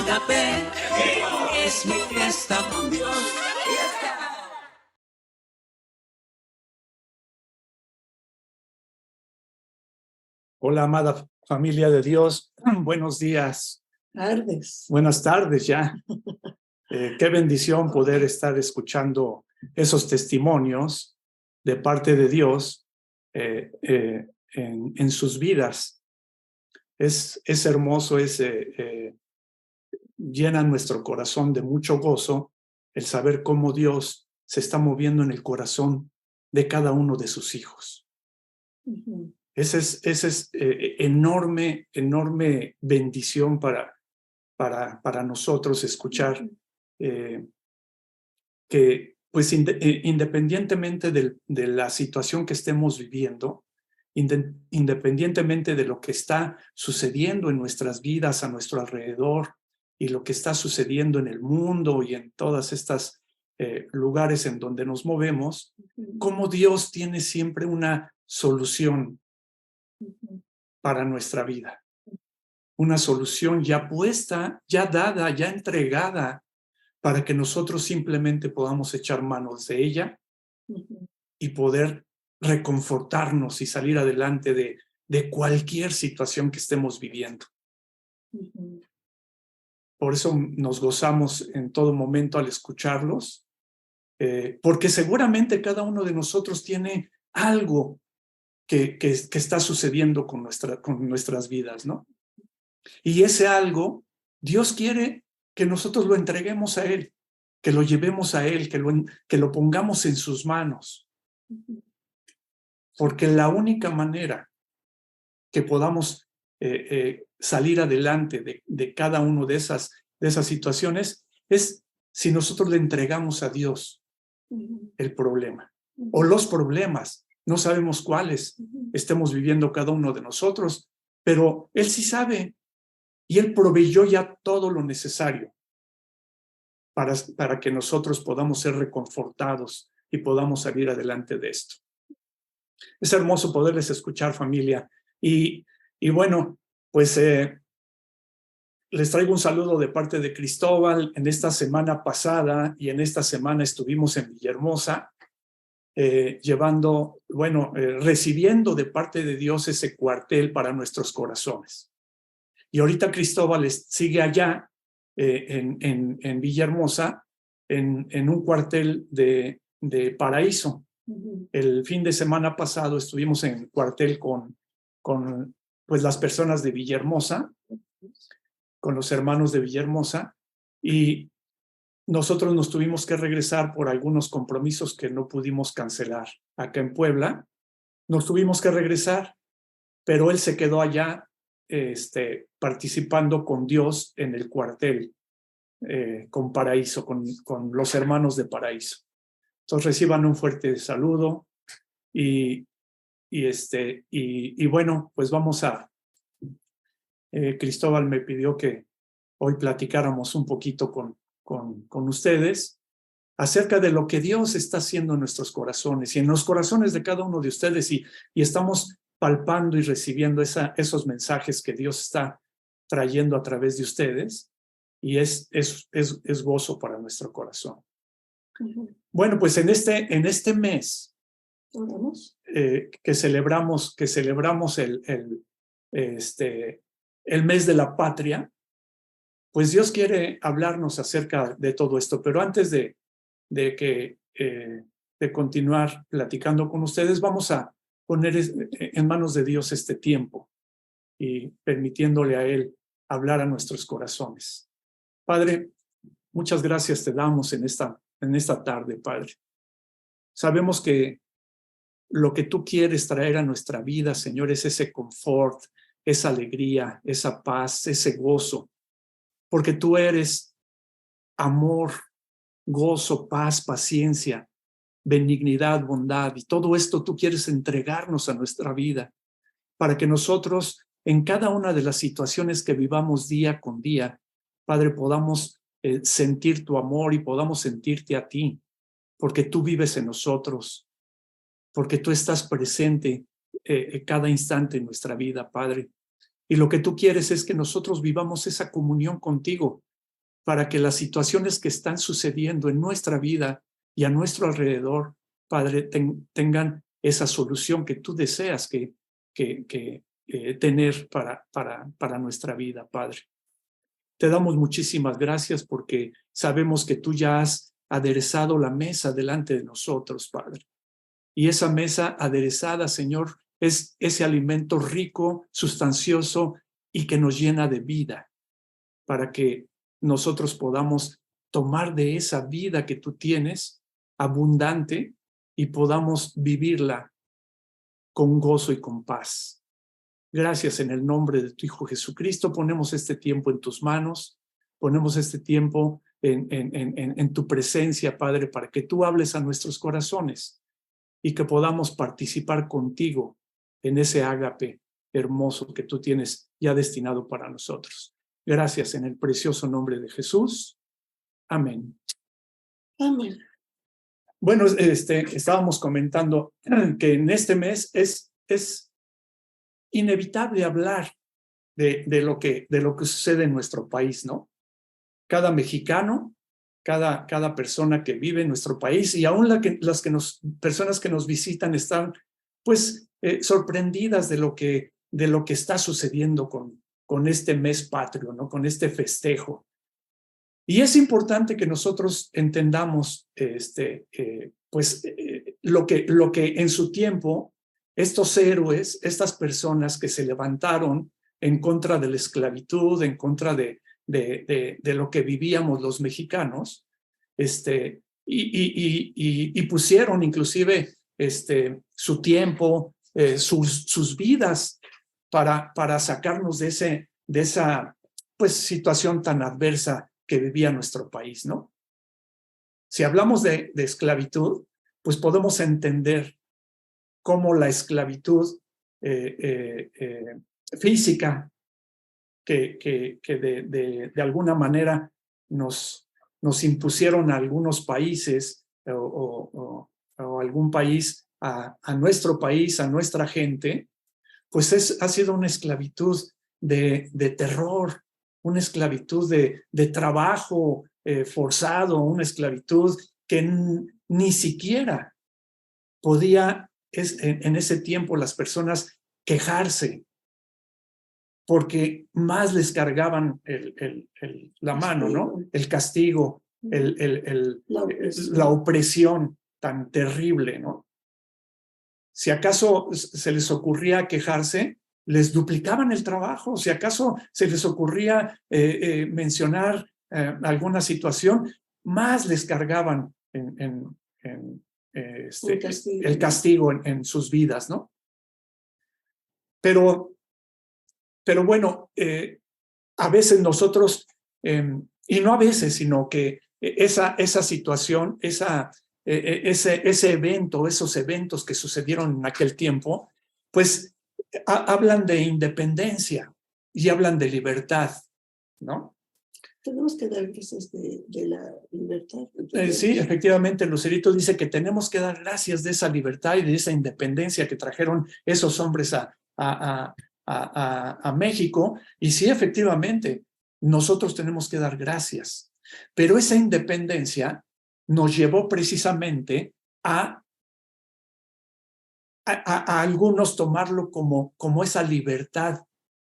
Agape es mi fiesta con Dios. Hola, amada familia de Dios. Buenos días. Tardes. Buenas tardes ya. Qué bendición poder estar escuchando esos testimonios de parte de Dios en sus vidas. Es hermoso, llena nuestro corazón de mucho gozo el saber cómo Dios se está moviendo en el corazón de cada uno de sus hijos. Uh-huh. Esa es enorme bendición para nosotros escuchar que, pues, independientemente de la situación que estemos viviendo, independientemente de lo que está sucediendo en nuestras vidas, a nuestro alrededor, y lo que está sucediendo en el mundo y en todas estas lugares en donde nos movemos, cómo Dios tiene siempre una solución para nuestra vida. Una solución ya puesta, ya dada, ya entregada, para que nosotros simplemente podamos echar manos de ella y poder reconfortarnos y salir adelante de cualquier situación que estemos viviendo. Por eso nos gozamos en todo momento al escucharlos, porque seguramente cada uno de nosotros tiene algo que está sucediendo con nuestras vidas, ¿no? Y ese algo, Dios quiere que nosotros lo entreguemos a Él, que lo llevemos a Él, que lo pongamos en sus manos. Porque la única manera que podamos salir adelante de cada una de esas situaciones es si nosotros le entregamos a Dios el problema o los problemas. No sabemos cuáles estemos viviendo cada uno de nosotros, pero Él sí sabe. Y Él proveyó ya todo lo necesario para que nosotros podamos ser reconfortados y podamos salir adelante de esto. Es hermoso poderles escuchar, familia. Y bueno, pues les traigo un saludo de parte de Cristóbal. En esta semana pasada y en esta semana estuvimos en Villahermosa, recibiendo de parte de Dios ese cuartel para nuestros corazones. Y ahorita Cristóbal sigue allá en Villahermosa, en un cuartel de Paraíso. El fin de semana pasado estuvimos en cuartel con pues, las personas de Villahermosa, con los hermanos de Villahermosa, y nosotros nos tuvimos que regresar por algunos compromisos que no pudimos cancelar acá en Puebla. Nos tuvimos que regresar, pero él se quedó allá participando con Dios en el cuartel, con Paraíso, con los hermanos de Paraíso. Entonces reciban un fuerte saludo y bueno, pues vamos a... Cristóbal me pidió que hoy platicáramos un poquito con ustedes acerca de lo que Dios está haciendo en nuestros corazones y en los corazones de cada uno de ustedes, y estamos palpando y recibiendo esos mensajes que Dios está trayendo a través de ustedes, y es gozo para nuestro corazón. Bueno, pues en este mes que celebramos el mes de la patria, pues Dios quiere hablarnos acerca de todo esto. Pero antes de continuar platicando con ustedes, vamos a poner en manos de Dios este tiempo y permitiéndole a Él hablar a nuestros corazones. Padre, muchas gracias te damos en esta tarde, Padre. Sabemos que lo que tú quieres traer a nuestra vida, Señor, es ese confort, esa alegría, esa paz, ese gozo, porque tú eres amor, gozo, paz, paciencia, benignidad, bondad, y todo esto tú quieres entregarnos a nuestra vida para que nosotros en cada una de las situaciones que vivamos día con día, Padre, podamos sentir tu amor y podamos sentirte a ti, porque tú vives en nosotros, porque tú estás presente cada instante en nuestra vida, Padre. Y lo que tú quieres es que nosotros vivamos esa comunión contigo para que las situaciones que están sucediendo en nuestra vida y a nuestro alrededor, Padre, tengan esa solución que tú deseas tener para nuestra vida, Padre. Te damos muchísimas gracias porque sabemos que tú ya has aderezado la mesa delante de nosotros, Padre. Y esa mesa aderezada, Señor, es ese alimento rico, sustancioso y que nos llena de vida, para que nosotros podamos tomar de esa vida que tú tienes, abundante, y podamos vivirla con gozo y con paz. Gracias en el nombre de tu Hijo Jesucristo. Ponemos este tiempo en tus manos, ponemos este tiempo en tu presencia, Padre, para que tú hables a nuestros corazones y que podamos participar contigo en ese ágape hermoso que tú tienes ya destinado para nosotros. Gracias en el precioso nombre de Jesús. Amén. Amén. Bueno, estábamos comentando que en este mes es inevitable hablar de lo que sucede en nuestro país, ¿no? Cada mexicano, cada persona que vive en nuestro país y aún personas que nos visitan están pues sorprendidas de lo que está sucediendo con este mes patrio, ¿no? Con este festejo. Y es importante que nosotros entendamos lo que en su tiempo estos héroes, estas personas que se levantaron en contra de la esclavitud, en contra de lo que vivíamos los mexicanos, y pusieron inclusive su tiempo, sus vidas para sacarnos de esa pues situación tan adversa que vivía nuestro país, ¿no? Si hablamos de esclavitud, pues podemos entender cómo la esclavitud física que de alguna manera nos impusieron a algunos países o algún país a nuestro país, a nuestra gente, pues ha sido una esclavitud de terror, una esclavitud de trabajo forzado, una esclavitud que ni siquiera podía en ese tiempo las personas quejarse, porque más les cargaban la mano, ¿no? El castigo, la opresión tan terrible, ¿no? Si acaso se les ocurría quejarse, les duplicaban el trabajo. Si acaso se les ocurría mencionar alguna situación, más les cargaban el castigo en sus vidas, ¿no? Pero bueno, a veces nosotros, y no a veces, sino que esa situación, ese evento, esos eventos que sucedieron en aquel tiempo, pues hablan de independencia y hablan de libertad, ¿no? Tenemos que dar gracias de la libertad. Sí, efectivamente, Lucerito dice que tenemos que dar gracias de esa libertad y de esa independencia que trajeron esos hombres a México. Y sí, efectivamente, nosotros tenemos que dar gracias. Pero esa independencia nos llevó precisamente a algunos tomarlo como esa libertad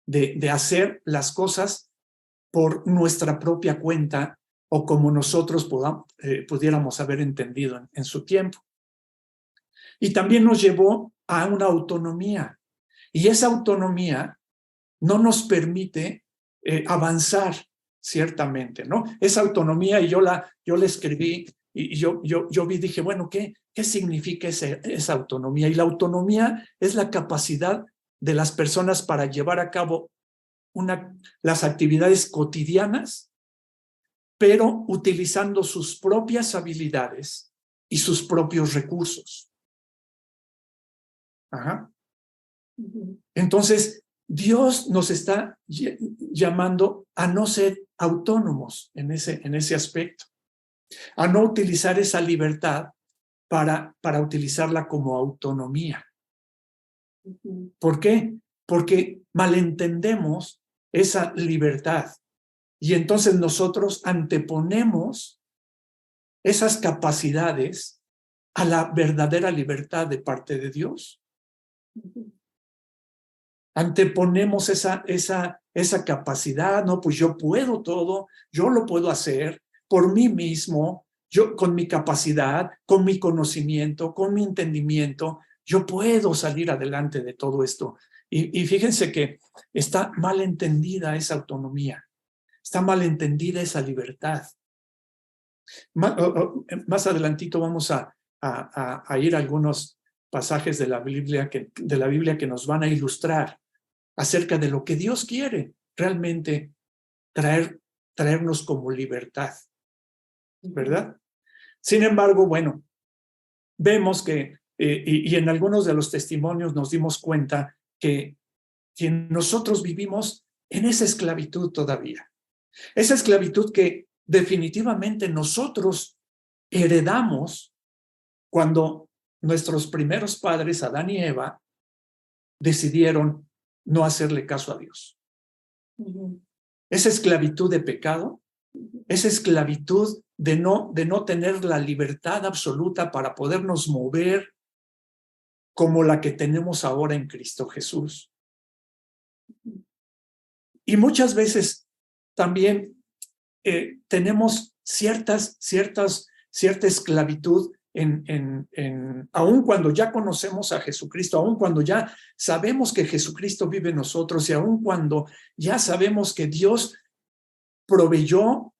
de hacer las cosas por nuestra propia cuenta o como nosotros pudiéramos haber entendido en su tiempo. Y también nos llevó a una autonomía. Y esa autonomía no nos permite avanzar, ciertamente, ¿no? Esa autonomía, y yo la escribí, y yo vi, dije, bueno, ¿qué significa esa autonomía? Y la autonomía es la capacidad de las personas para llevar a cabo las actividades cotidianas, pero utilizando sus propias habilidades y sus propios recursos. Ajá. Entonces, Dios nos está llamando a no ser autónomos en ese aspecto, a no utilizar esa libertad para utilizarla como autonomía. ¿Por qué? Porque malentendemos esa libertad. Y entonces nosotros anteponemos esas capacidades a la verdadera libertad de parte de Dios. Anteponemos esa capacidad, no, pues yo puedo todo, yo lo puedo hacer por mí mismo, yo con mi capacidad, con mi conocimiento, con mi entendimiento, yo puedo salir adelante de todo esto. Y fíjense que está mal entendida esa autonomía, está mal entendida esa libertad. Más adelantito vamos a ir a algunos pasajes de la Biblia que nos van a ilustrar acerca de lo que Dios quiere realmente traernos como libertad, ¿verdad? Sin embargo, bueno, vemos que, y en algunos de los testimonios nos dimos cuenta que nosotros vivimos en esa esclavitud todavía. Esa esclavitud que definitivamente nosotros heredamos cuando nuestros primeros padres, Adán y Eva, decidieron no hacerle caso a Dios. Esa esclavitud de pecado, esa esclavitud de no tener la libertad absoluta para podernos mover como la que tenemos ahora en Cristo Jesús. Y muchas veces también tenemos cierta esclavitud aun cuando ya conocemos a Jesucristo, aun cuando ya sabemos que Jesucristo vive en nosotros y aun cuando ya sabemos que Dios proveyó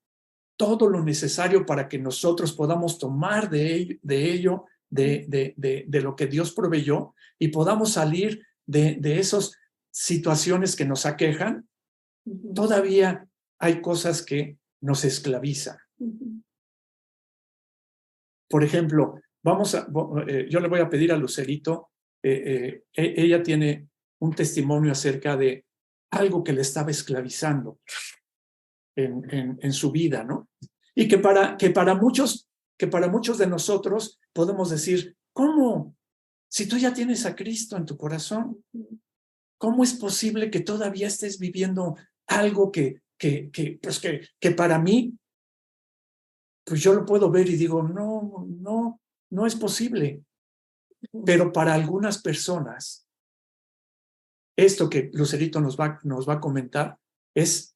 todo lo necesario para que nosotros podamos tomar de lo que Dios proveyó y podamos salir de esas situaciones que nos aquejan, todavía hay cosas que nos esclavizan. Por ejemplo, yo le voy a pedir a Lucerito, ella tiene un testimonio acerca de algo que le estaba esclavizando en su vida, ¿no? Y que para muchos de nosotros podemos decir, ¿cómo? Si tú ya tienes a Cristo en tu corazón, ¿cómo es posible que todavía estés viviendo algo que para mí, pues yo lo puedo ver y digo, no es posible. Pero para algunas personas, esto que Lucerito nos va a comentar es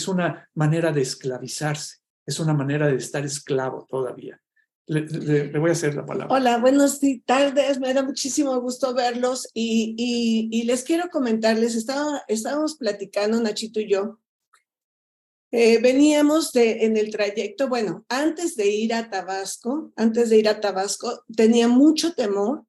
una manera de esclavizarse, es una manera de estar esclavo todavía. Le voy a hacer la palabra. Hola, buenas tardes, me da muchísimo gusto verlos y les quiero comentarles, estábamos platicando Nachito y yo, veníamos en el trayecto, bueno, antes de ir a Tabasco, tenía mucho temor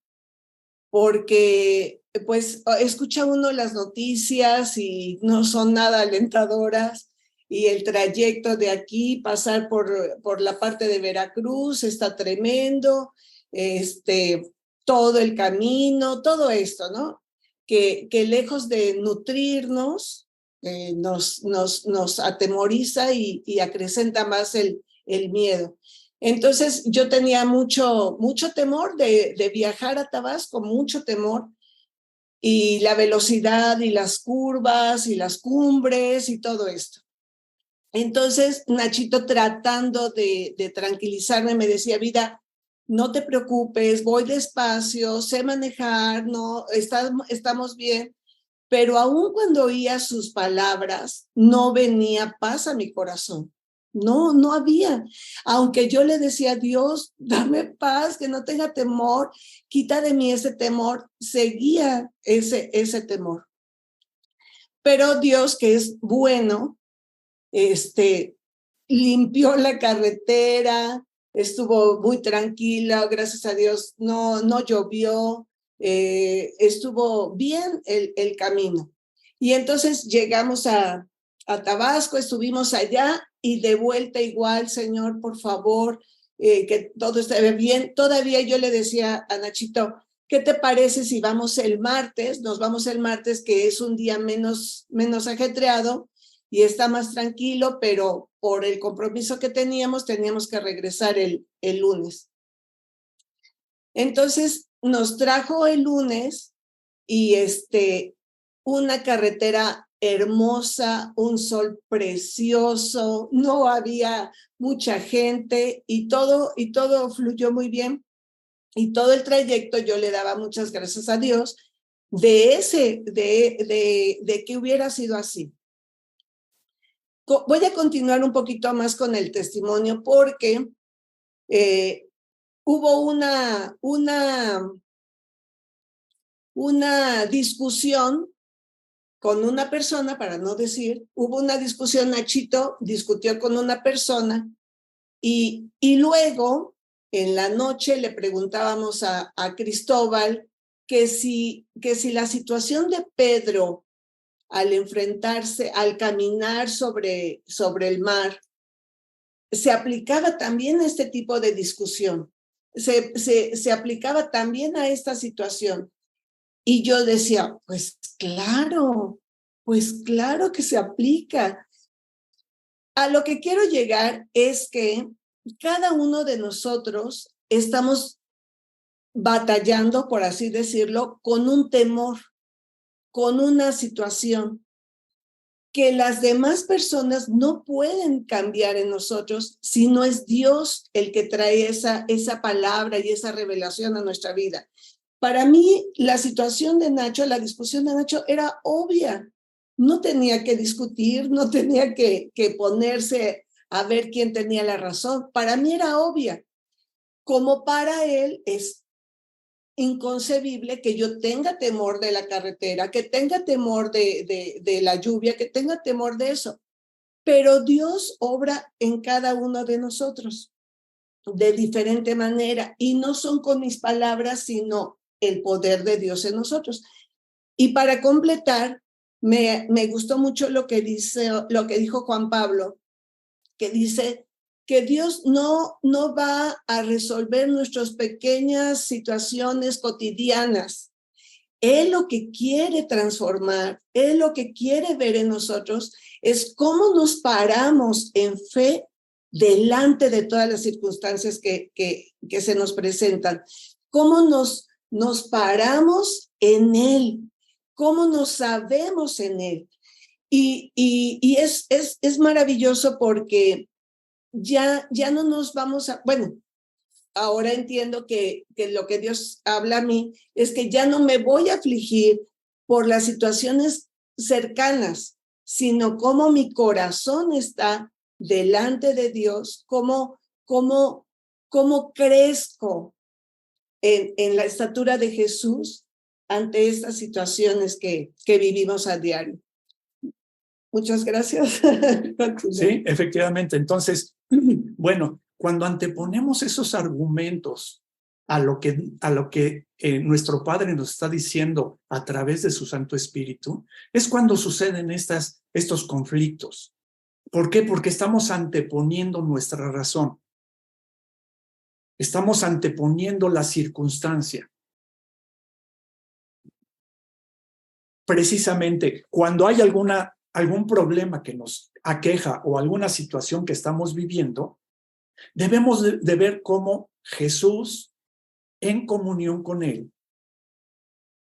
porque pues escucha uno las noticias y no son nada alentadoras y el trayecto de aquí, pasar por la parte de Veracruz está tremendo, todo el camino, todo esto, ¿no? Que lejos de nutrirnos, nos atemoriza y acrecenta más el miedo. Entonces yo tenía mucho temor de viajar a Tabasco, mucho temor, y la velocidad y las curvas y las cumbres y todo esto. Entonces Nachito, tratando de tranquilizarme, me decía, vida, no te preocupes, voy despacio, sé manejar, no, estamos bien. Pero aún cuando oía sus palabras, no venía paz a mi corazón. No había. Aunque yo le decía, Dios, dame paz, que no tenga temor, quita de mí ese temor, seguía ese temor. Pero Dios, que es bueno, limpió la carretera, estuvo muy tranquila, gracias a Dios, no llovió, estuvo bien el camino. Y entonces llegamos a Tabasco, estuvimos allá y de vuelta igual, Señor, por favor, que todo esté bien. Todavía yo le decía a Nachito, ¿qué te parece si vamos el martes? Nos vamos el martes, que es un día menos ajetreado y está más tranquilo, pero por el compromiso que teníamos que regresar el lunes. Entonces nos trajo el lunes y una carretera hermosa, un sol precioso, no había mucha gente y todo fluyó muy bien. Y todo el trayecto yo le daba muchas gracias a Dios de que hubiera sido así. Voy a continuar un poquito más con el testimonio porque hubo una discusión con una persona, para no decir, hubo una discusión, Nachito discutió con una persona y luego en la noche le preguntábamos a Cristóbal que si la situación de Pedro al enfrentarse, al caminar sobre el mar, se aplicaba también a este tipo de discusión, se aplicaba también a esta situación. Y yo decía, pues claro que se aplica. A lo que quiero llegar es que cada uno de nosotros estamos batallando, por así decirlo, con un temor, con una situación que las demás personas no pueden cambiar en nosotros si no es Dios el que trae esa palabra y esa revelación a nuestra vida. Para mí, la situación de Nacho, la discusión de Nacho era obvia. No tenía que discutir, no tenía que ponerse a ver quién tenía la razón. Para mí era obvia. Como para él es inconcebible que yo tenga temor de la carretera, que tenga temor de la lluvia, que tenga temor de eso. Pero Dios obra en cada uno de nosotros de diferente manera y no son con mis palabras, sino el poder de Dios en nosotros. Y para completar, me gustó mucho lo que dijo Juan Pablo, que dice que Dios no va a resolver nuestras pequeñas situaciones cotidianas. Él lo que quiere transformar, Él lo que quiere ver en nosotros es cómo nos paramos en fe delante de todas las circunstancias que se nos presentan. Cómo nos paramos en Él, cómo nos sabemos en Él. Y es maravilloso porque ya no nos vamos a, bueno, ahora entiendo que lo que Dios habla a mí es que ya no me voy a afligir por las situaciones cercanas, sino cómo mi corazón está delante de Dios, cómo crezco en la estatura de Jesús ante estas situaciones que vivimos a diario. Muchas gracias. Sí, efectivamente. Entonces, bueno, cuando anteponemos esos argumentos a lo que nuestro Padre nos está diciendo a través de su Santo Espíritu, es cuando suceden estos conflictos. ¿Por qué? Porque estamos anteponiendo nuestra razón. Estamos anteponiendo la circunstancia. Precisamente, cuando hay algún problema que nos aqueja o alguna situación que estamos viviendo, debemos de ver cómo Jesús, en comunión con Él,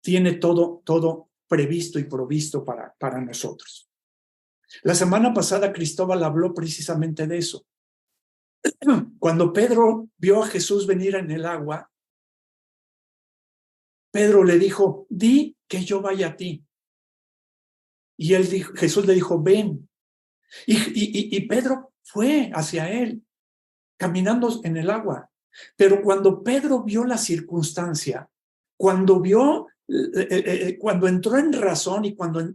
tiene todo previsto y provisto para nosotros. La semana pasada Cristóbal habló precisamente de eso. Cuando Pedro vio a Jesús venir en el agua, Pedro le dijo, di que yo vaya a ti. Y Jesús le dijo, ven. Y Pedro fue hacia él, caminando en el agua. Pero cuando Pedro vio la circunstancia, cuando entró en razón y cuando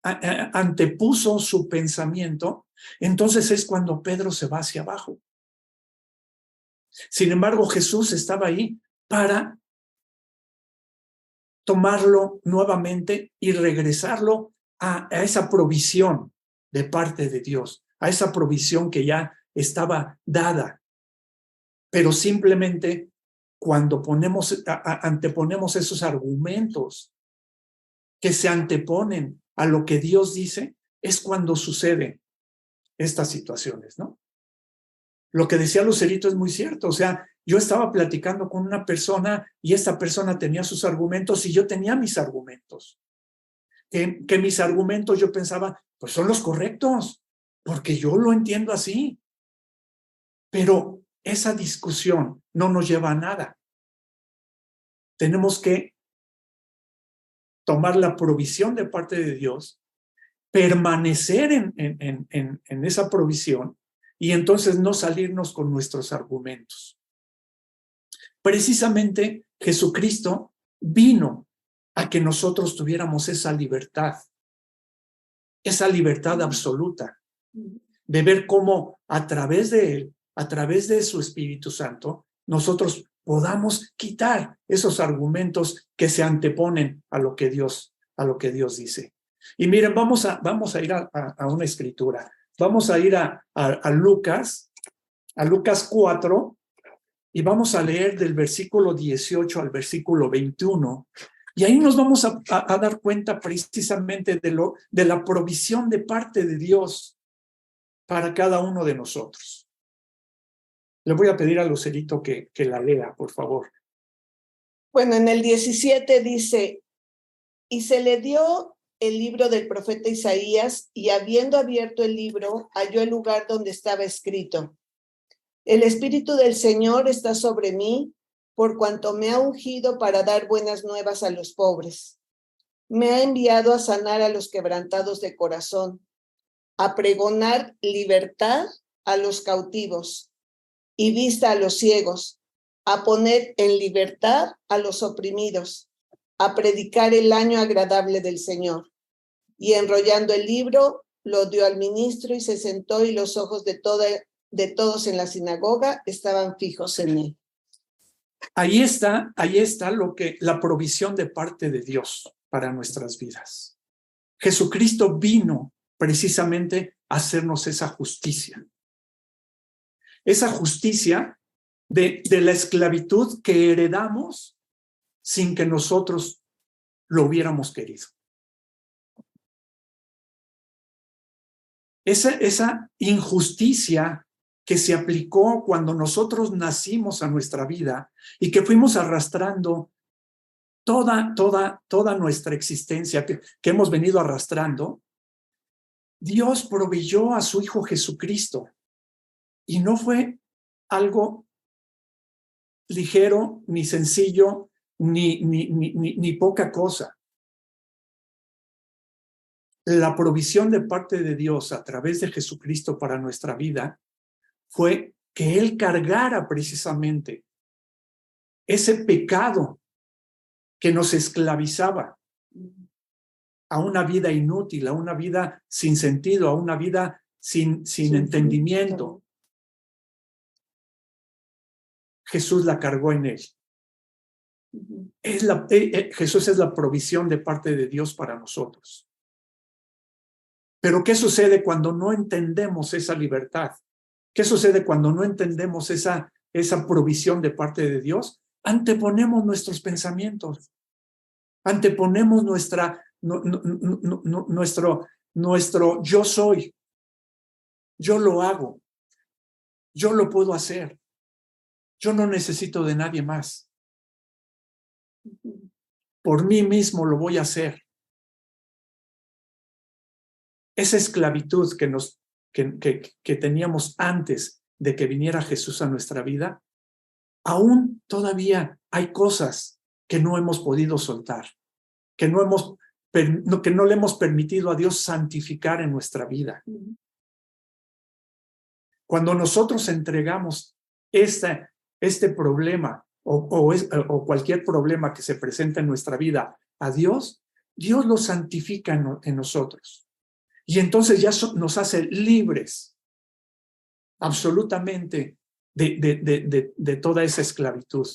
antepuso su pensamiento, entonces es cuando Pedro se va hacia abajo. Sin embargo, Jesús estaba ahí para tomarlo nuevamente y regresarlo a esa provisión de parte de Dios, a esa provisión que ya estaba dada. Pero simplemente cuando anteponemos esos argumentos que se anteponen a lo que Dios dice, es cuando suceden estas situaciones, ¿no? Lo que decía Lucerito es muy cierto. O sea, yo estaba platicando con una persona y esta persona tenía sus argumentos y yo tenía mis argumentos. que mis argumentos yo pensaba, pues son los correctos, porque yo lo entiendo así. Pero esa discusión no nos lleva a nada. Tenemos que tomar la provisión de parte de Dios, permanecer en esa provisión y entonces no salirnos con nuestros argumentos. Precisamente Jesucristo vino a que nosotros tuviéramos esa libertad absoluta, de ver cómo a través de Él, a través de su Espíritu Santo, nosotros podamos quitar esos argumentos que se anteponen a lo que Dios dice. Y miren, vamos a ir a una escritura. Vamos a ir a Lucas 4, y vamos a leer del versículo 18 al versículo 21. Y ahí nos vamos a dar cuenta precisamente de la provisión de parte de Dios para cada uno de nosotros. Le voy a pedir a Lucerito que la lea, por favor. Bueno, en el 17 dice, y se le dio el libro del profeta Isaías, y habiendo abierto el libro, halló el lugar donde estaba escrito: el Espíritu del Señor está sobre mí, por cuanto me ha ungido para dar buenas nuevas a los pobres. Me ha enviado a sanar a los quebrantados de corazón, a pregonar libertad a los cautivos y vista a los ciegos, a poner en libertad a los oprimidos, a predicar el año agradable del Señor. Y enrollando el libro, lo dio al ministro y se sentó, y los ojos de todos en la sinagoga estaban fijos en él. Ahí está la provisión de parte de Dios para nuestras vidas. Jesucristo vino precisamente a hacernos esa justicia de la esclavitud que heredamos sin que nosotros lo hubiéramos querido. Esa injusticia que se aplicó cuando nosotros nacimos a nuestra vida y que fuimos arrastrando toda nuestra existencia que hemos venido arrastrando, Dios proveyó a su Hijo Jesucristo, y no fue algo ligero, ni sencillo, ni poca cosa. La provisión de parte de Dios a través de Jesucristo para nuestra vida fue que Él cargara precisamente ese pecado que nos esclavizaba a una vida inútil, a una vida sin sentido, a una vida sin entendimiento. Jesús la cargó en Él. Jesús es la provisión de parte de Dios para nosotros. Pero ¿qué sucede cuando no entendemos esa libertad? ¿Qué sucede cuando no entendemos esa provisión de parte de Dios? Anteponemos nuestros pensamientos, anteponemos nuestro yo soy, yo lo hago, yo lo puedo hacer, yo no necesito de nadie más. Por mí mismo lo voy a hacer. Esa esclavitud que teníamos antes de que viniera Jesús a nuestra vida, aún todavía hay cosas que no hemos podido soltar, que no le hemos permitido a Dios santificar en nuestra vida. Cuando nosotros entregamos este problema o cualquier problema que se presenta en nuestra vida a Dios, Dios lo santifica en nosotros. Y entonces ya nos hace libres absolutamente de toda esa esclavitud.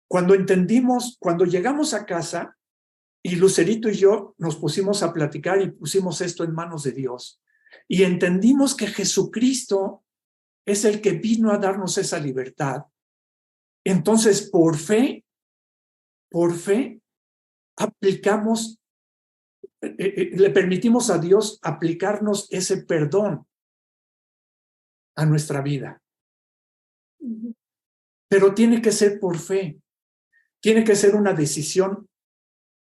Cuando llegamos a casa y Lucerito y yo nos pusimos a platicar y pusimos esto en manos de Dios y entendimos que Jesucristo es el que vino a darnos esa libertad, entonces por fe aplicamos, le permitimos a Dios aplicarnos ese perdón a nuestra vida. Pero tiene que ser por fe, tiene que ser una decisión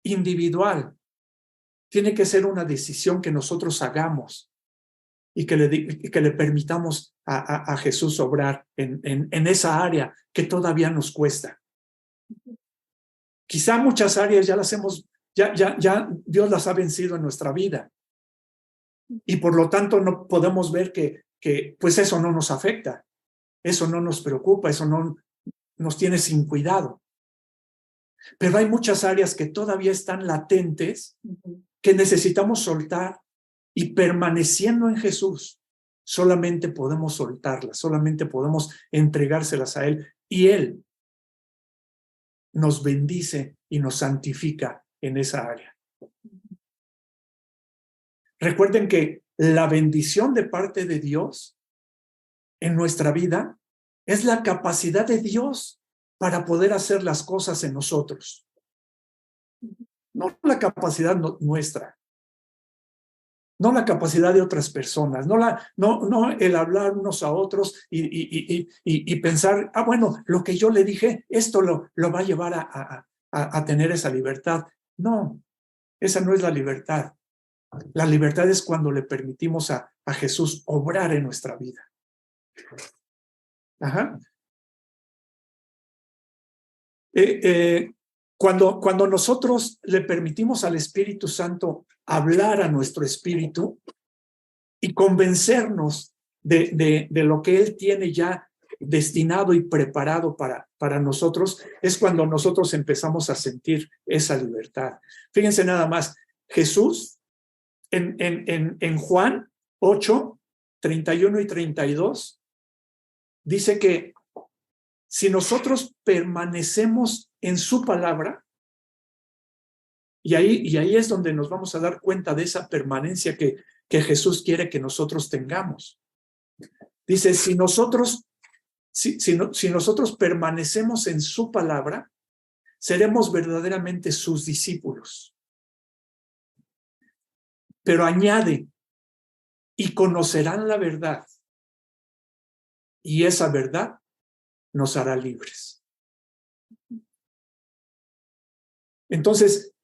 individual. Tiene que ser una decisión que nosotros hagamos y que le permitamos a Jesús obrar en esa área que todavía nos cuesta. Quizá muchas áreas ya las ya Dios las ha vencido en nuestra vida. Y por lo tanto no podemos ver que pues eso no nos afecta, eso no nos preocupa, eso no nos tiene sin cuidado. Pero hay muchas áreas que todavía están latentes, que necesitamos soltar, y permaneciendo en Jesús, solamente podemos soltarlas, solamente podemos entregárselas a Él, y Él nos bendice y nos santifica en esa área. Recuerden que la bendición de parte de Dios en nuestra vida es la capacidad de Dios para poder hacer las cosas en nosotros. No la capacidad nuestra, no la capacidad de otras personas, no el hablar unos a otros y pensar, bueno, lo que yo le dije, esto lo va a llevar a tener esa libertad. No, esa no es la libertad. La libertad es cuando le permitimos a Jesús obrar en nuestra vida. Ajá. Cuando nosotros le permitimos al Espíritu Santo hablar a nuestro espíritu y convencernos de lo que Él tiene ya destinado y preparado para nosotros, es cuando nosotros empezamos a sentir esa libertad. Fíjense nada más, Jesús en Juan 8, 31 y 32, dice que si nosotros permanecemos en su palabra, y ahí es donde nos vamos a dar cuenta de esa permanencia que Jesús quiere que nosotros tengamos. Dice, si nosotros permanecemos en su palabra, seremos verdaderamente sus discípulos. Pero añade, y conocerán la verdad, y esa verdad nos hará libres. Entonces,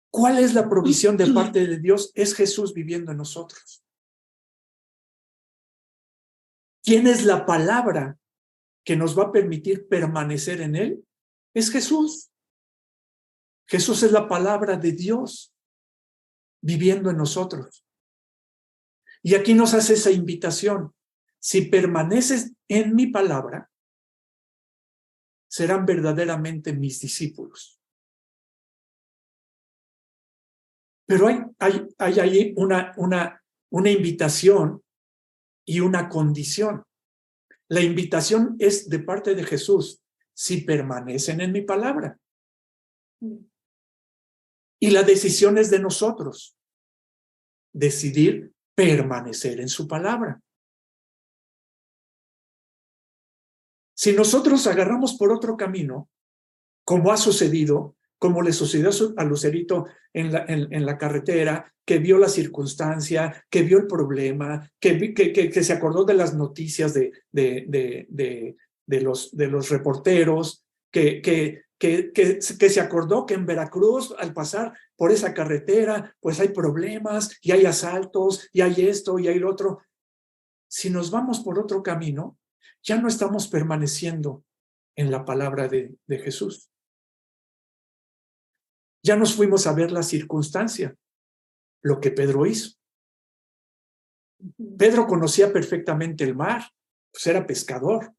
¿cuál es la provisión de parte de Dios? Es Jesús viviendo en nosotros. ¿Quién es la palabra que nos va a permitir permanecer en Él? Es Jesús. Jesús es la palabra de Dios viviendo en nosotros. Y aquí nos hace esa invitación. Si permaneces en mi palabra, serán verdaderamente mis discípulos. Pero hay ahí una invitación y una condición. La invitación es de parte de Jesús, si permanecen en mi palabra. Y la decisión es de nosotros, decidir permanecer en su palabra. Si nosotros agarramos por otro camino, como ha sucedido, como le sucedió a Lucerito en la carretera, que vio la circunstancia, que vio el problema, que se acordó de las noticias de los reporteros, que se acordó que en Veracruz, al pasar por esa carretera, pues hay problemas, y hay asaltos, y hay esto, y hay lo otro. Si nos vamos por otro camino, ya no estamos permaneciendo en la palabra de Jesús. Ya nos fuimos a ver la circunstancia, lo que Pedro hizo. Pedro conocía perfectamente el mar, pues era pescador.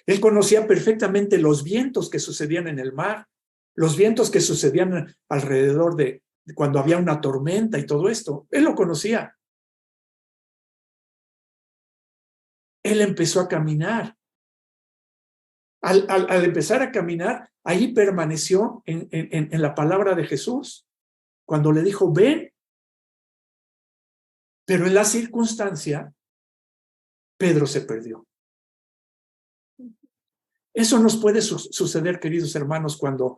Él conocía perfectamente los vientos que sucedían en el mar, los vientos que sucedían alrededor de cuando había una tormenta y todo esto. Él lo conocía. Él empezó a caminar. Al empezar a caminar, ahí permaneció en la palabra de Jesús, cuando le dijo, ven. Pero en la circunstancia, Pedro se perdió. Eso nos puede suceder, queridos hermanos, cuando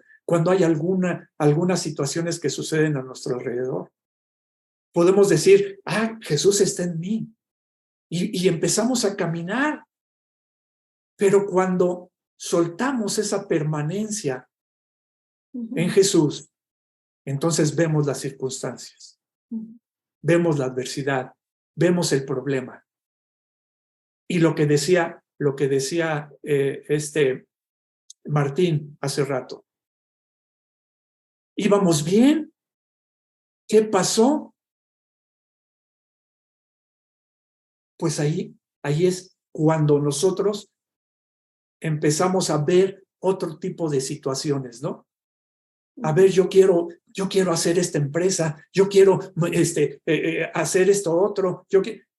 hay algunas situaciones que suceden a nuestro alrededor. Podemos decir, Jesús está en mí. Y empezamos a caminar. Pero cuando soltamos esa permanencia en Jesús, entonces vemos las circunstancias, vemos la adversidad, vemos el problema. Y lo que decía Martín hace rato. Íbamos bien. ¿Qué pasó? Pues ahí es cuando nosotros empezamos a ver otro tipo de situaciones, ¿no? A ver, yo quiero hacer esta empresa, yo quiero hacer esto otro,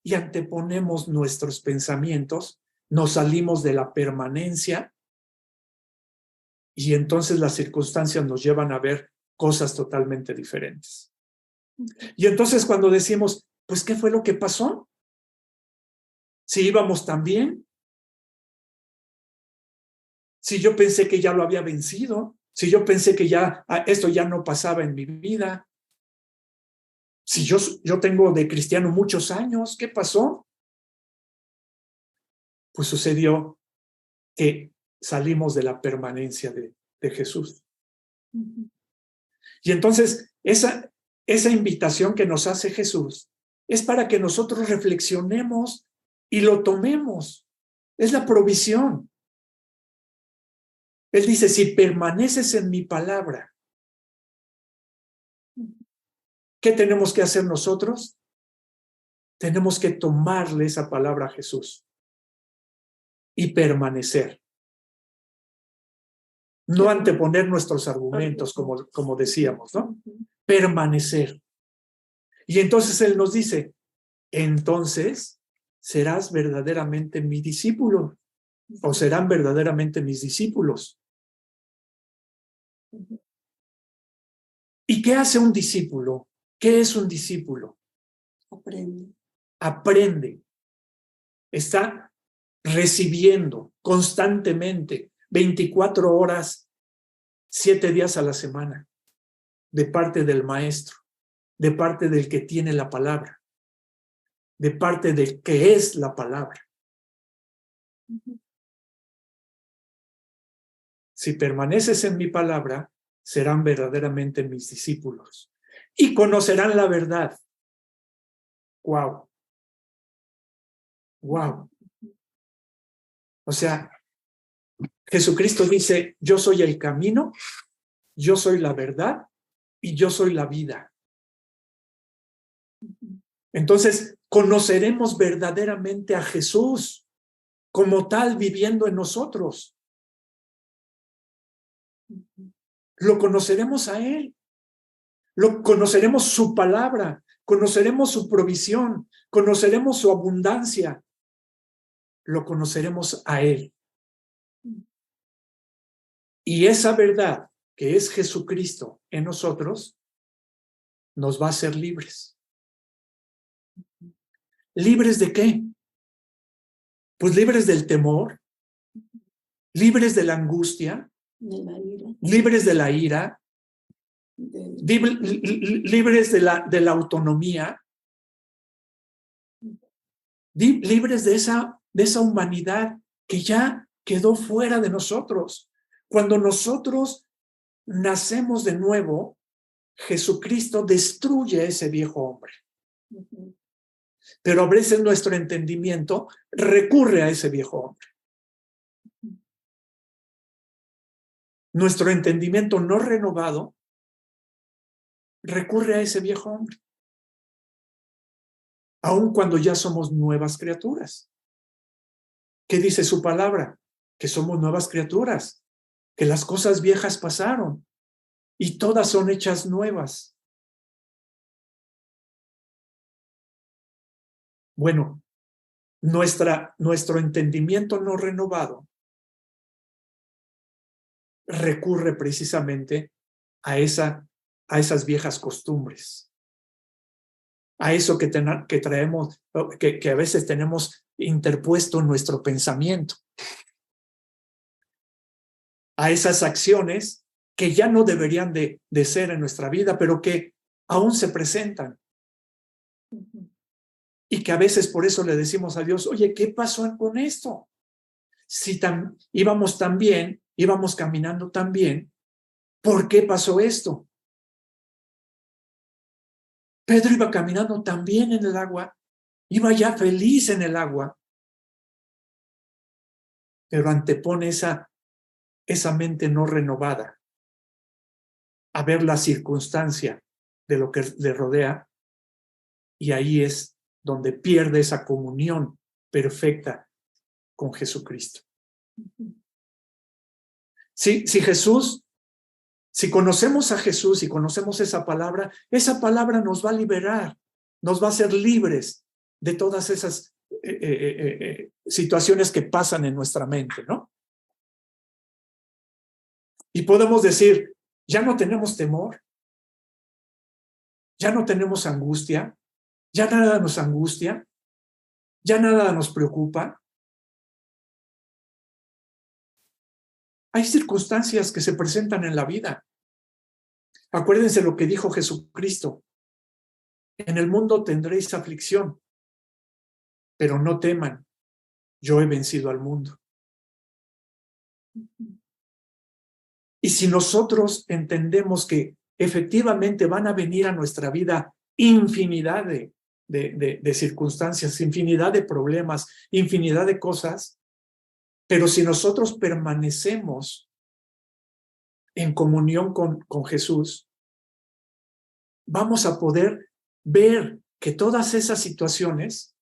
y anteponemos nuestros pensamientos, nos salimos de la permanencia y entonces las circunstancias nos llevan a ver cosas totalmente diferentes. Y entonces cuando decimos, pues, ¿qué fue lo que pasó? Si íbamos tan bien, si yo pensé que ya lo había vencido, si yo pensé que ya esto ya no pasaba en mi vida, si yo tengo de cristiano muchos años, ¿qué pasó? Pues sucedió que salimos de la permanencia de Jesús. Y entonces esa invitación que nos hace Jesús es para que nosotros reflexionemos y lo tomemos. Es la provisión. Él dice, si permaneces en mi palabra, ¿qué tenemos que hacer nosotros? Tenemos que tomarle esa palabra a Jesús y permanecer. No anteponer nuestros argumentos, como decíamos, ¿no? Permanecer. Y entonces Él nos dice, entonces serás verdaderamente mi discípulo, o serán verdaderamente mis discípulos. ¿Y qué hace un discípulo? ¿Qué es un discípulo? Aprende. Está recibiendo constantemente, 24 horas, 7 días a la semana, de parte del maestro, de parte del que tiene la palabra, de parte del que es la palabra. Si permaneces en mi palabra, serán verdaderamente mis discípulos y conocerán la verdad. ¡Wow! ¡Wow! O sea, Jesucristo dice, yo soy el camino, yo soy la verdad y yo soy la vida. Entonces, conoceremos verdaderamente a Jesús como tal viviendo en nosotros. Lo conoceremos a Él. Lo conoceremos su palabra, conoceremos su provisión, conoceremos su abundancia. Lo conoceremos a Él. Y esa verdad que es Jesucristo en nosotros nos va a hacer libres. ¿Libres de qué? Pues libres del temor, libres de la angustia, libres de la ira, libres de la autonomía, libres de esa humanidad que ya quedó fuera de nosotros. Cuando nosotros nacemos de nuevo, Jesucristo destruye a ese viejo hombre. Pero a veces nuestro entendimiento recurre a ese viejo hombre. Nuestro entendimiento no renovado recurre a ese viejo hombre. Aun cuando ya somos nuevas criaturas. ¿Qué dice su palabra? Que somos nuevas criaturas, que las cosas viejas pasaron y todas son hechas nuevas. Bueno, nuestro entendimiento no renovado recurre precisamente a esas viejas costumbres, a eso que traemos, que a veces tenemos interpuesto en nuestro pensamiento, a esas acciones que ya no deberían de ser en nuestra vida, pero que aún se presentan. Y que a veces por eso le decimos a Dios, oye, ¿qué pasó con esto? Si íbamos tan bien, íbamos caminando tan bien, ¿por qué pasó esto? Pedro iba caminando también en el agua, iba ya feliz en el agua, pero antepone esa mente no renovada a ver la circunstancia de lo que le rodea, y ahí es donde pierde esa comunión perfecta con Jesucristo. Si conocemos a Jesús y conocemos esa palabra nos va a liberar, nos va a hacer libres de todas esas situaciones que pasan en nuestra mente, ¿no? Y podemos decir, ya no tenemos temor, ya no tenemos angustia, ya nada nos angustia, ya nada nos preocupa. Hay circunstancias que se presentan en la vida. Acuérdense lo que dijo Jesucristo: en el mundo tendréis aflicción, pero no teman, yo he vencido al mundo. Y si nosotros entendemos que efectivamente van a venir a nuestra vida infinidad de circunstancias, infinidad de problemas, infinidad de cosas, pero si nosotros permanecemos en comunión con Jesús, vamos a poder ver que todas esas situaciones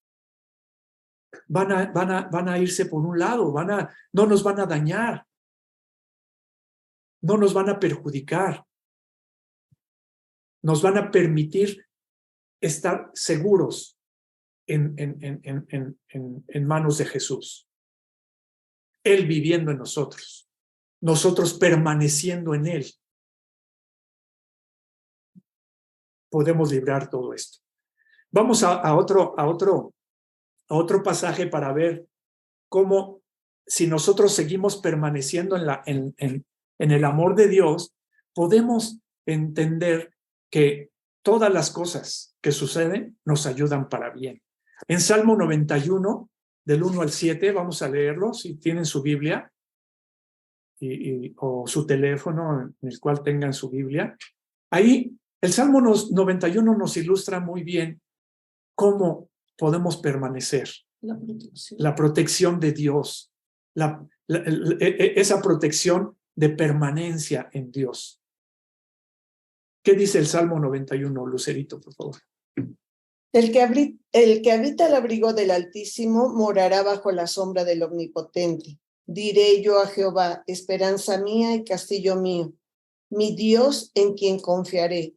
van a irse por un lado, no nos van a dañar, no nos van a perjudicar, nos van a permitir estar seguros en manos de Jesús. Él viviendo en nosotros, nosotros permaneciendo en Él. Podemos librar todo esto. Vamos a otro pasaje para ver cómo, si nosotros seguimos permaneciendo en el amor de Dios, podemos entender que todas las cosas que suceden nos ayudan para bien. En Salmo 91, del 1 al 7, vamos a leerlo, si tienen su Biblia o su teléfono en el cual tengan su Biblia. Ahí el Salmo 91 nos ilustra muy bien cómo podemos permanecer. La protección de Dios, esa protección de permanencia en Dios. ¿Qué dice el Salmo 91, Lucerito, por favor? El que habita el abrigo del Altísimo morará bajo la sombra del Omnipotente. Diré yo a Jehová, esperanza mía y castillo mío, mi Dios en quien confiaré.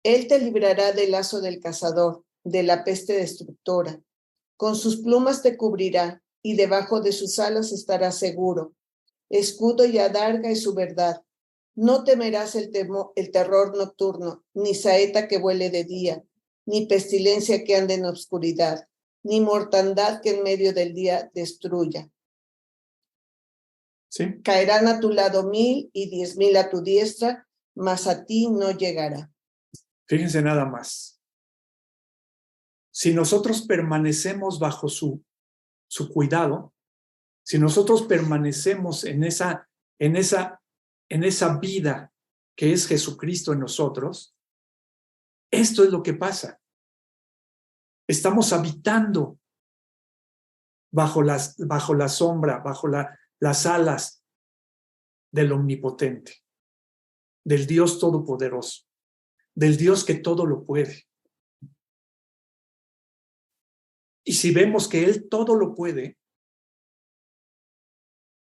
Él te librará del lazo del cazador, de la peste destructora. Con sus plumas te cubrirá, y debajo de sus alas estarás seguro. Escudo y adarga es su verdad. No temerás el terror nocturno, ni saeta que vuele de día, ni pestilencia que ande en obscuridad, ni mortandad que en medio del día destruya. ¿Sí? Caerán a tu lado 1000 y 10,000 a tu diestra, mas a ti no llegará. Fíjense nada más. Si nosotros permanecemos bajo su cuidado, si nosotros permanecemos en esa vida que es Jesucristo en nosotros, esto es lo que pasa. Estamos habitando bajo la sombra, bajo las alas del Omnipotente, del Dios Todopoderoso, del Dios que todo lo puede. Y si vemos que Él todo lo puede,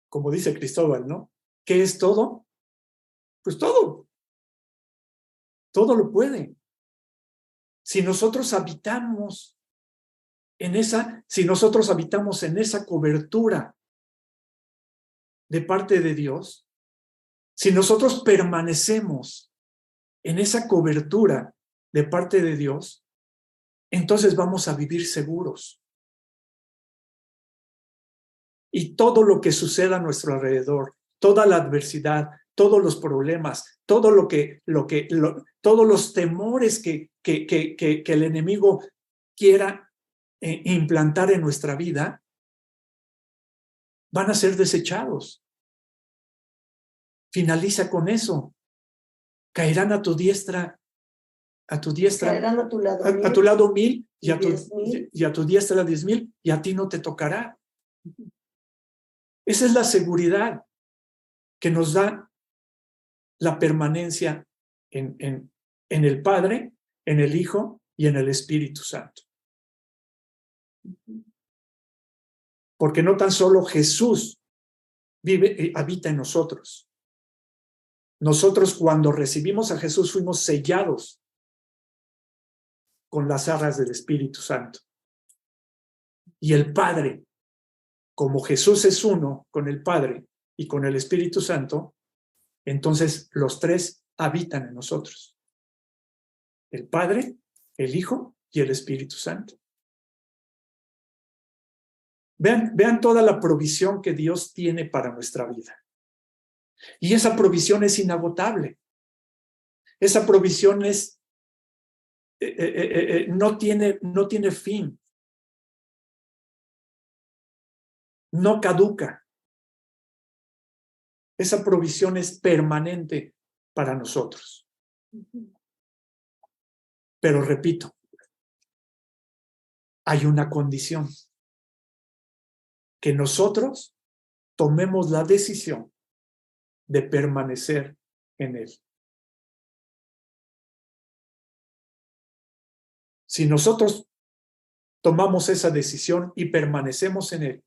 como dice Cristóbal, ¿no? ¿Qué es todo? Pues todo. Todo lo puede. Si nosotros habitamos en esa cobertura de parte de Dios, si nosotros permanecemos en esa cobertura de parte de Dios, entonces vamos a vivir seguros. Y todo lo que suceda a nuestro alrededor, toda la adversidad, todos los problemas, todos los temores que el enemigo quiera implantar en nuestra vida, van a ser desechados. Finaliza con eso. Caerán a tu diestra a tu diestra, Caerán a tu lado a tu lado 1000 y a tu, 10,000. y a tu diestra 10,000 y a ti no te tocará. Esa es la seguridad que nos da la permanencia en el Padre, en el Hijo y en el Espíritu Santo. Porque no tan solo Jesús habita en nosotros. Nosotros cuando recibimos a Jesús fuimos sellados con las arras del Espíritu Santo. Y el Padre, como Jesús es uno con el Padre y con el Espíritu Santo, entonces los tres habitan en nosotros. El Padre, el Hijo y el Espíritu Santo. Vean toda la provisión que Dios tiene para nuestra vida. Y esa provisión es inagotable. Esa provisión es, no tiene fin. No caduca. Esa provisión es permanente para nosotros. Pero repito, hay una condición. Que nosotros tomemos la decisión de permanecer en Él. Si nosotros tomamos esa decisión y permanecemos en Él,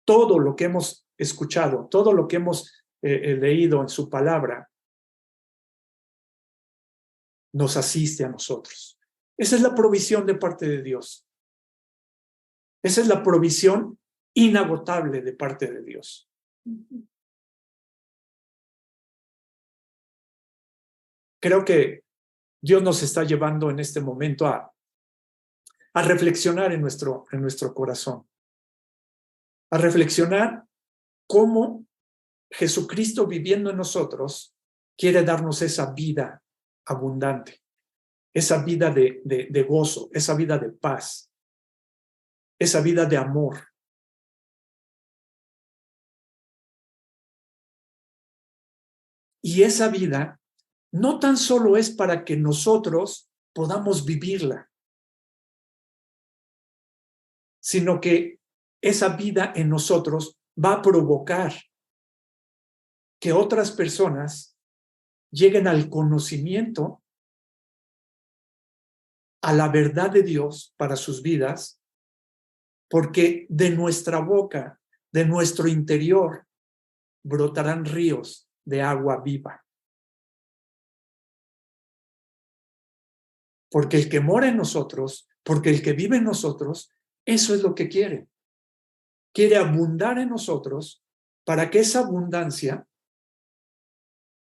todo lo que hemos escuchado, todo lo que hemos leído en su palabra, nos asiste a nosotros. Esa es la provisión de parte de Dios. Esa es la provisión inagotable de parte de Dios. Creo que Dios nos está llevando en este momento a reflexionar en nuestro corazón, a reflexionar cómo Jesucristo viviendo en nosotros quiere darnos esa vida abundante, esa vida de gozo, esa vida de paz, esa vida de amor. Y esa vida no tan solo es para que nosotros podamos vivirla, sino que esa vida en nosotros va a provocar que otras personas lleguen al conocimiento, a la verdad de Dios para sus vidas, porque de nuestra boca, de nuestro interior, brotarán ríos de agua viva. Porque el que mora en nosotros, porque el que vive en nosotros, eso es lo que quiere. Quiere abundar en nosotros para que esa abundancia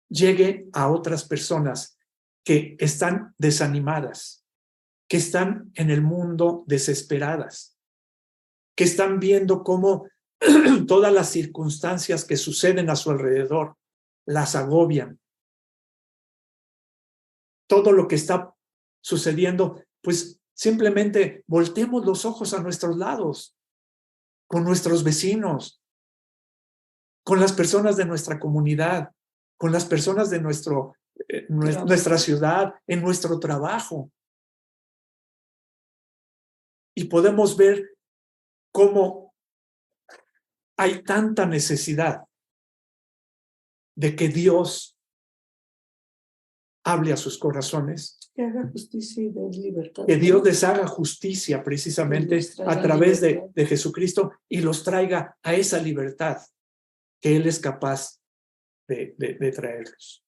llegue a otras personas que están desanimadas, que están en el mundo desesperadas, que están viendo cómo todas las circunstancias que suceden a su alrededor las agobian. Todo lo que está sucediendo, pues simplemente volteemos los ojos a nuestros lados, con nuestros vecinos, con las personas de nuestra comunidad, con las personas de nuestra ciudad, en nuestro trabajo. Y podemos ver cómo hay tanta necesidad de que Dios hable a sus corazones. Que haga justicia y dé libertad. Que Dios les haga justicia precisamente a través de Jesucristo y los traiga a esa libertad que Él es capaz de traerlos.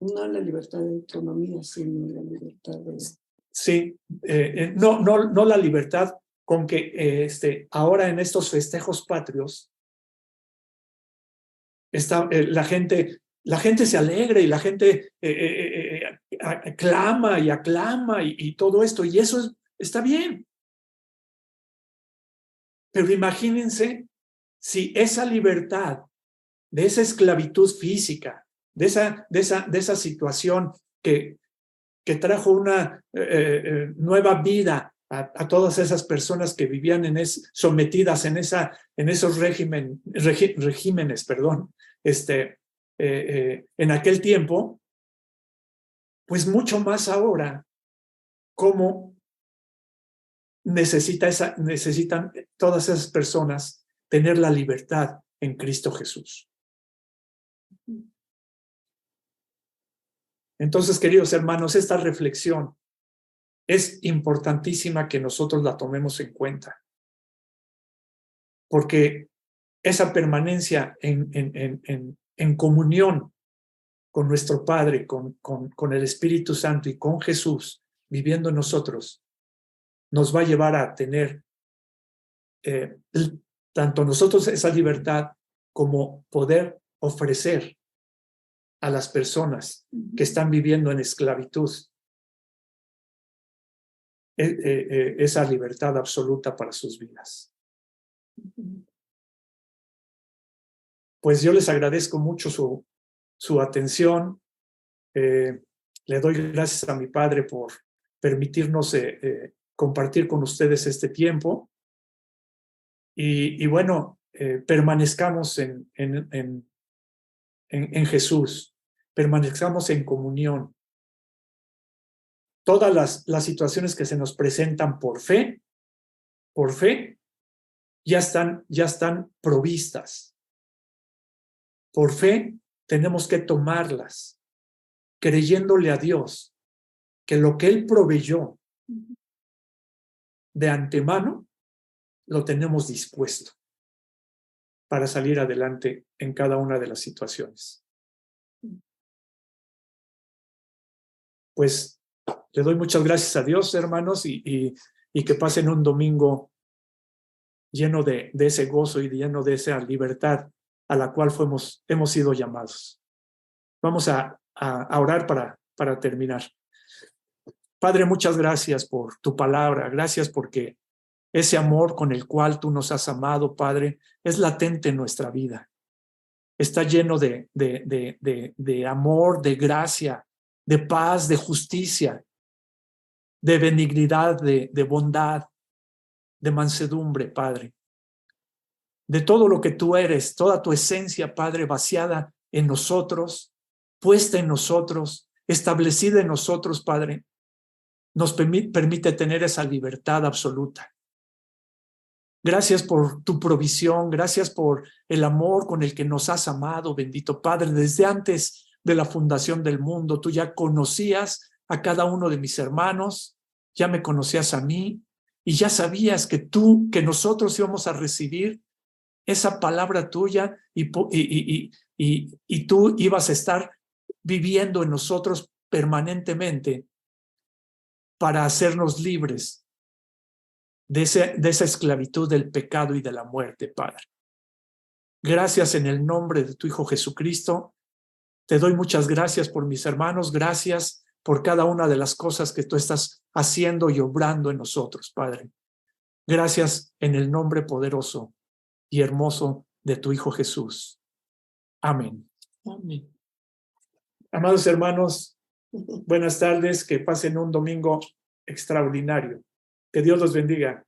No la libertad de autonomía, sino la libertad de... Sí, no la libertad con que ahora en estos festejos patrios la gente se alegra y la gente clama y aclama y todo esto, y eso está bien. Pero imagínense si esa libertad de esa esclavitud física, de esa situación que trajo una nueva vida a todas esas personas que vivían sometidas en esos regímenes, en aquel tiempo, pues mucho más ahora, cómo necesitan todas esas personas tener la libertad en Cristo Jesús. Entonces, queridos hermanos, esta reflexión es importantísima que nosotros la tomemos en cuenta, porque esa permanencia en comunión con nuestro Padre, con el Espíritu Santo y con Jesús viviendo en nosotros, nos va a llevar a tener tanto nosotros esa libertad como poder ofrecer a las personas que están viviendo en esclavitud esa libertad absoluta para sus vidas. Pues yo les agradezco mucho su atención. Le doy gracias a mi Padre por permitirnos compartir con ustedes este tiempo. Y bueno, permanezcamos en Jesús, permanezcamos en comunión. Todas las situaciones que se nos presentan por fe, ya están provistas. Por fe tenemos que tomarlas, creyéndole a Dios que lo que Él proveyó de antemano, lo tenemos dispuesto para salir adelante en cada una de las situaciones. Pues le doy muchas gracias a Dios, hermanos, y que pasen un domingo lleno de ese gozo y lleno de esa libertad a la cual hemos sido llamados. Vamos a orar para terminar. Padre, muchas gracias por tu palabra. Gracias porque ese amor con el cual tú nos has amado, Padre, es latente en nuestra vida. Está lleno de amor, de gracia, de paz, de justicia, de benignidad, de bondad, de mansedumbre, Padre. De todo lo que tú eres, toda tu esencia, Padre, vaciada en nosotros, puesta en nosotros, establecida en nosotros, Padre, nos permite tener esa libertad absoluta. Gracias por tu provisión, gracias por el amor con el que nos has amado, bendito Padre. Desde antes de la fundación del mundo, tú ya conocías a cada uno de mis hermanos, ya me conocías a mí y ya sabías que nosotros íbamos a recibir esa palabra tuya y tú ibas a estar viviendo en nosotros permanentemente para hacernos libres de esa esclavitud del pecado y de la muerte, Padre. Gracias en el nombre de tu Hijo Jesucristo. Te doy muchas gracias por mis hermanos. Gracias por cada una de las cosas que tú estás haciendo y obrando en nosotros, Padre. Gracias en el nombre poderoso y hermoso de tu Hijo Jesús. Amén. Amén. Amados hermanos, buenas tardes. Que pasen un domingo extraordinario. Que Dios los bendiga.